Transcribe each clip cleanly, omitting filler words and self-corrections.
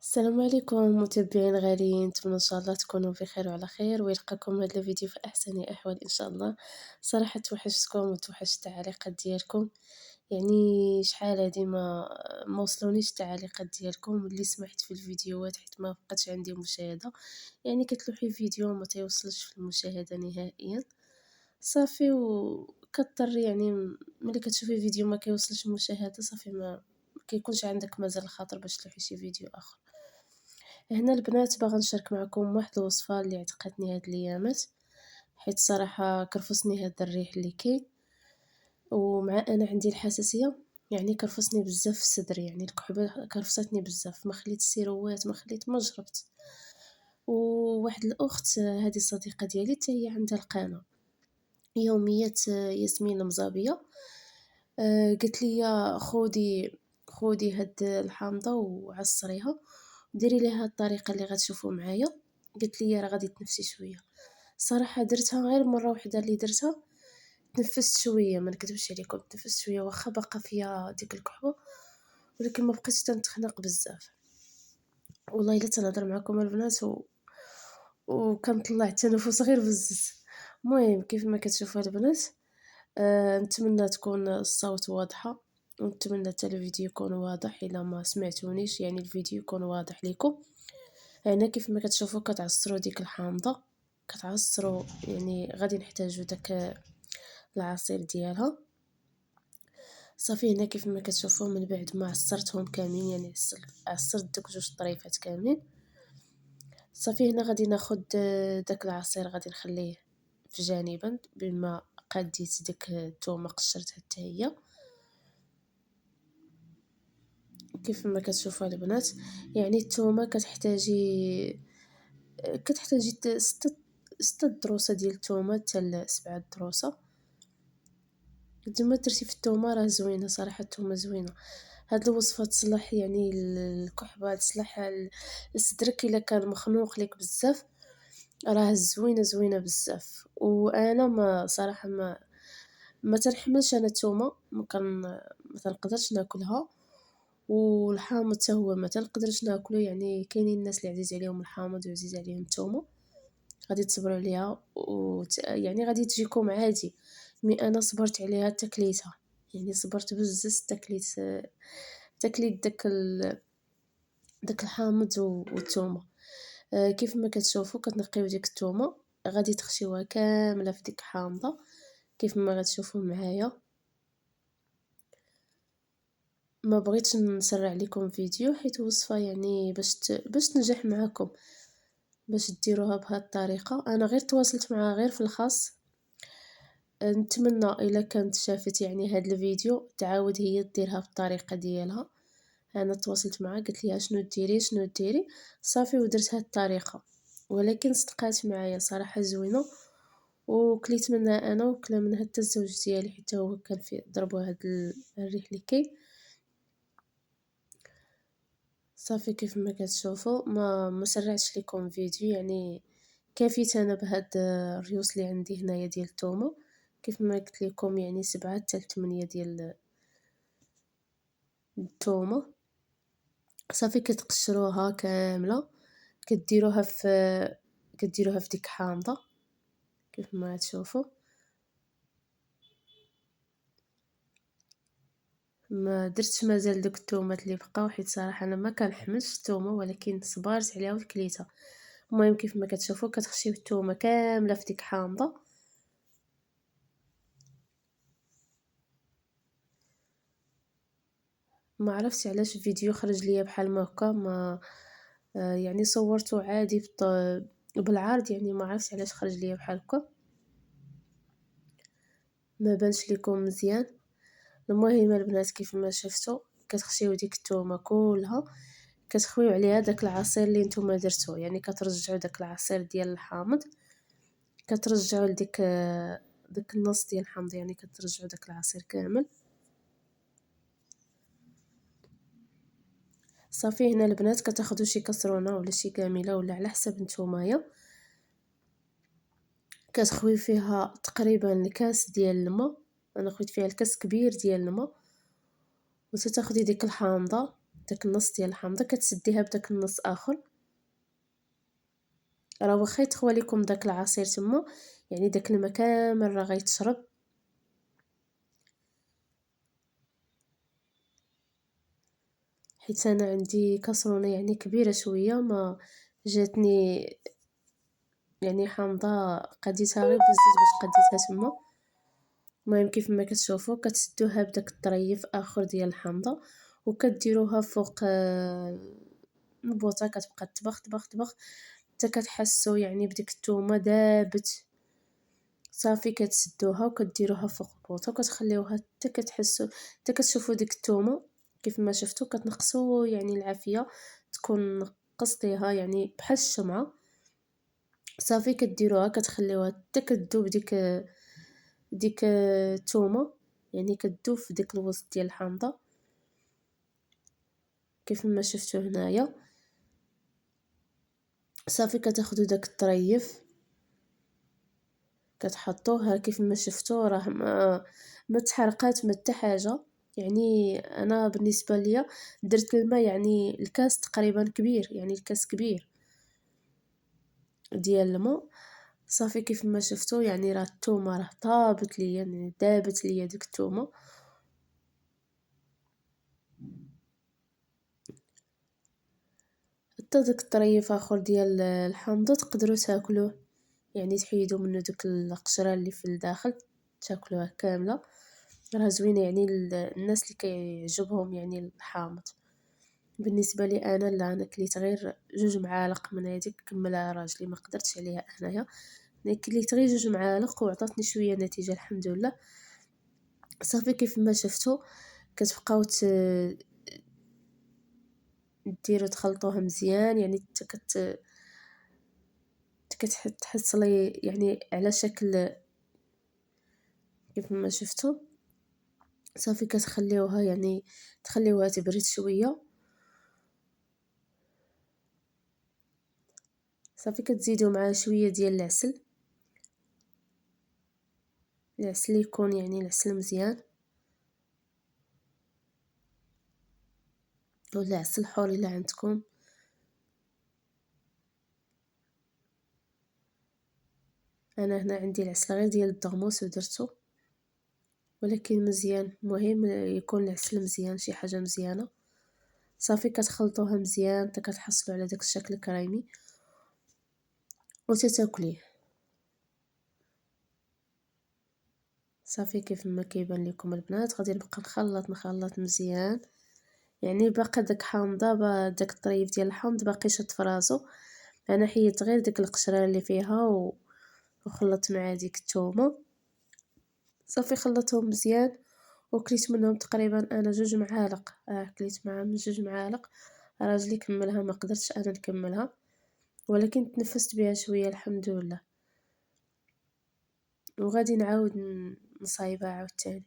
السلام عليكم متابعين غاليين، نتمنى ان شاء الله تكونوا بخير وعلى خير ويلقاكم هذا الفيديو في احسن احوال ان شاء الله. صراحه توحشتكم وتوحشت التعليقات ديالكم، يعني شحال هادي ما وصلونيش التعليقات ديالكم اللي سمحت في الفيديوهات حيت ما بقاتش عندي مشاهده، يعني كتلوحي فيديو ما تيوصلش في المشاهده نهائيا صافي، وكضطر يعني ملي كتشوفي فيديو ما كيوصلش المشاهده صافي ما كيكونش عندك مازال الخاطر باش تلوحي شي فيديو اخر. هنا البنات باغا نشارك معكم واحد الوصفة اللي عتقاتني هاد الأيامات، حيت صراحة كرفصني هاد الريح اللي كاين، ومع أنا عندي الحساسية يعني كرفصني بزاف في الصدر، يعني الكحبة كرفصتني بزاف، ما خليت السيروات ما خليت ما جربت. وواحد الأخت هذه صديقة ديالي حتى هي عندها القناة يوميات ياسمين المزابية، قالت لي خودي هاد الحامضة وعصريها وديري ليها الطريقة اللي غتشوفوا معايا. قالت لي راه غادي تنفسي شوية، صراحة درتها غير مرة وحدة اللي درتها، تنفست شوية ما نكذبش عليكم، تنفست شوية واخا باقا فيا ديك الكحبة، ولكن ما بقيتش تنتخنق بزاف. والله الا تنهضر معكم البنات وكنطلع التنفس غير بزز. المهم كيف ما كتشوفوا البنات، نتمنى تكون الصوت واضحة، ونتمنى حتى الفيديو يكون واضح إلا ما سمعتونيش، يعني الفيديو يكون واضح ليكم. هنا كيف ما كتشوفوا كتعصروا ديك الحامضة، كتعصروا يعني غادي نحتاجو داك العصير ديالها. صافي هنا كيف ما كتشوفوا من بعد ما عصرتهم كاملين، يعني عصرت دوك جوج طريفات كاملين. صافي هنا غادي ناخد داك العصير غادي نخليه في جانبا، بما قاديت ديك الثومه قشرتها حتى هي كيف ما كتشوفوا البنات. يعني الثومه كتحتاجي ستة دروسه ديال الثومه حتى ل7 دروسه. كنتما درتي في الثومه راه زوينه، صراحه الثومه زوينه. هاد الوصفه تصلح يعني الكحبه، تصلح لصدرك الا كان مخنوق ليك بزاف، راه زوينه بزاف. وانا ما صراحه ما تنحملش انا الثومه، ما تنقدرش ناكلها، والحامض حتى هو ما تنقدرش ناكله، يعني كاينين الناس اللي عزيز عليهم الحامض وعزيز عليهم الثومه غادي تصبروا عليها يعني غادي تجيكم عادي. مي انا صبرت عليها حتى كليتها، يعني صبرت بزز تكليت داك الحامض والثومه. كيف ما كتشوفوا كتنقيو ديك الثومه غادي تخشيوها كامله في ديك حامضه كيف ما غتشوفوا معايا. ما بغيتش نسرع لكم فيديو حيت وصفه يعني باش تنجح معكم، باش ديروها بهذه الطريقه. انا غير تواصلت معها غير في الخاص، نتمنى الا كانت شافت يعني هذا الفيديو تعاود هي ديرها بالطريقه ديالها. انا تواصلت معها قلت لها شنو ديري صافي ودرت هذه الطريقه، ولكن صدقات معايا صراحه زوينه، وكليت منها انا وكلا منها حتى الزوج ديالي حتى هو كان في ضربوا هذا الريح اللي كاين. صافي كيف ما كتشوفوا ما سرعتش لكم فيديو، يعني كفيت انا بهاد الريوس اللي عندي هنايا ديال الثومه كيف ما قلت لكم، يعني 7 حتى 8 ديال الثومه. صافي كتقشروها كامله، كديروها في ديك حامضه كيف ما تشوفوا. ما درتش مازال دوك الثومات اللي بقاو حيت صراحه انا ما كنحملش الثومه، ولكن صبرت عليها وكليتها. المهم كيف ما كتشوفوا كتخشيو الثومه كامله في ديك حامضه. ما عرفتش علاش الفيديو خرج ليا بحال ما هكا، ما يعني صورته عادي بالعرض، يعني ما عرفتش علاش خرج ليا بحال هكا، ما بانش لكم مزيان. المهم البنات كيف ما شفتوا كتخشيو ديك الثومه كلها، كتخويو عليها داك العصير اللي نتوما درتوه، يعني كترجعوا داك العصير ديال الحامض كترجعوا لديك داك النص ديال الحامض، يعني كترجعوا داك العصير كامل. صافي هنا البنات كتاخذوا شي كسرونه ولا شي كامله ولا على حسب نتومايا، كتخويو فيها تقريبا الكاس ديال الماء، انا خويت فيها الكاس كبير ديال الماء، وتتاخدي ديك الحامضه داك النص ديال الحامضة كتسديها بداك النص آخر، راه واخا يتخوى ليكم داك العصير تما، يعني داك الماء كامل راه غيتشرب. حيت انا عندي كاسرونة يعني كبيرة شوية، ما جاتني يعني حامضة قديتها غير بالزيت باش قديتها تما. المهم كيف ما كتشوفوا كتسدوها بداك الطريف اخر ديال الحامضة، وكديروها فوق البوطه، كتبقى تطبخ تطبخ تطبخ حتى كتحسوا يعني بديك الثومه دابت. صافي كتسدوها وكديروها فوق البوطه وكتخليوها حتى كتحسوا، حتى كتشوفوا ديك الثومه كيف ما شفتوا كتنقصوا يعني العافيه تكون قصديها يعني بحال الشمعه. صافي كديروها كتخليوها حتى كتذوب ديك الثومه، يعني كتذوب في ديك الوسط ديال الحامضه كيف ما شفتوا هنايا. صافي كتاخدوا داك الطريف كتحطوها كيف ما شفتوا، راه ما تحرقات ما حتى حاجه. يعني انا بالنسبه ليا درت الماء يعني الكاس تقريبا كبير، يعني الكاس كبير ديال الماء. صافي كيف ما شفتوا يعني راه الثومه راه طابت ليا، يعني دابت ليا ديك الثومه. حتى داك الطريف اخر ديال الحامضه تقدروا تاكلوه، يعني تحيدوا منه داك القشره اللي في الداخل تاكلوها كامله. راه زوينه يعني الناس اللي كيعجبهم يعني الحامض. بالنسبه لي انا لا، انا كليت غير 2 معالق من هذيك كملها راجلي، ما قدرتش عليها انايا. انا كليت غير 2 معالق وعطاتني شويه نتيجه الحمد لله. صافي كيف ما شفتوا كتبقاو ديروا تخلطوها مزيان، يعني حتى كتحس لي يعني على شكل كيف ما شفتوا. صافي كتخليوها يعني تخليوها تبرد شويه. صافي كتزيدوا معاه شويه ديال العسل، العسل يكون يعني العسل مزيان ولا عسل حور الا عندكم. انا هنا عندي العسل غير ديال الدغموس ودرتو، ولكن مزيان، مهم يكون العسل مزيان شي حاجه مزيانه. صافي كتخلطوها مزيان حتى كتحصلوا على داك الشكل الكريمي وتتاكليه. صافي كيف ما كيبان لكم البنات غادي نبقى نخلط مزيان، يعني باقي داك حامضه داك الطريف ديال الحامض باقي شاد فراسو. انا حيدت غير ديك القشره اللي فيها وخلطت مع ديك الثومه. صافي خلطتهم مزيان وكليت منهم تقريبا انا 2 معالق، كليت معاهم 2 معالق. راجلي كملها ما قدرتش انا نكملها، ولكن تنفست بها شويه الحمد لله. وغادي نعاود نصايبها عاوتاني،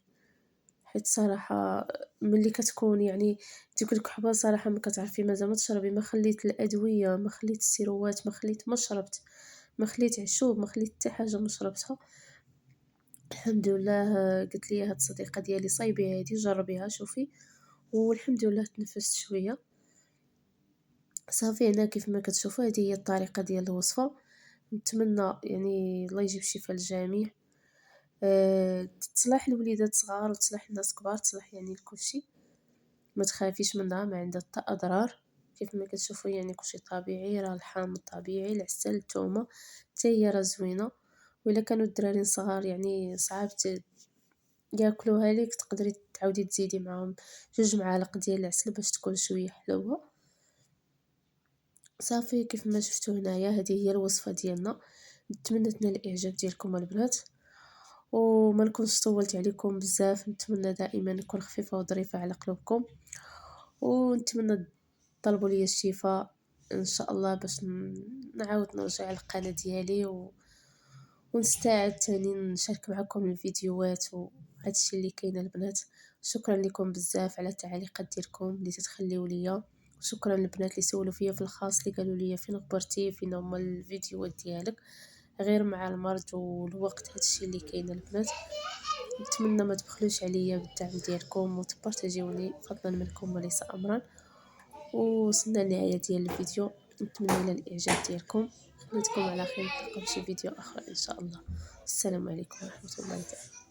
حيت صراحه ملي كتكون يعني ديك الكحبه صراحه ما كتعرفي مازال ما تشربي، ما خليت الادويه، ما خليت السيروات، ما خليت ما شربت، ما خليت عشوب، ما خليت حتى حاجه ما شربتها الحمد لله. قلت لي هاد الصديقه ديالي صايبي هادي جربيها شوفي، والحمد لله تنفست شويه. صافي هنا كيف ما كتشوفوا هذه هي الطريقه ديال الوصفه. نتمنى يعني الله يجيب الشفاء للجميع، تصلح الوليدات صغار وتصلح الناس كبار، تصلح يعني لكلشي. ما تخافيش منها، ما عندها حتى اضرار. كيف ما كتشوفوا يعني كلشي طبيعي، راه الحامض طبيعي، العسل، الثومه حتى هي راه زوينه. وإلا كانوا الدراري صغار يعني صعاب ياكلوها ليك، تقدري تعاودي تزيدي معاهم 2 معالق ديال العسل باش تكون شويه حلوه. صافي كيف ما شفتوا هنايا هذه هي الوصفه ديالنا. نتمنى تنال الاعجاب ديالكم البنات، وما نكونش طولت عليكم بزاف. نتمنى دائما نكون خفيفه وظريفه على قلوبكم، ونتمنى طلبوا لي الشفاء ان شاء الله باش نعاود نرجع القناه ديالي ونستعد تاني نشارك معكم الفيديوهات وهادشي اللي كاين البنات. شكرا لكم بزاف على التعليقات ديالكم اللي تتخليو ليا. شكرا للبنات اللي سولوا فيا في الخاص، اللي قالوا لي فين كبرتي، فين هما الفيديوهات ديالك. غير مع المرض والوقت هادشي اللي كاين البنات. نتمنى ما تبخلوش عليا بالدعم ديالكم وتبارطاجيوني فضلا منكم وليس امرا. ووصلنا للنهاية ديال الفيديو، نتمنى ينال الاعجاب ديالكم. خليتكم على خير، نتلاقاو في شي فيديو اخر ان شاء الله. السلام عليكم ورحمة الله تعالى.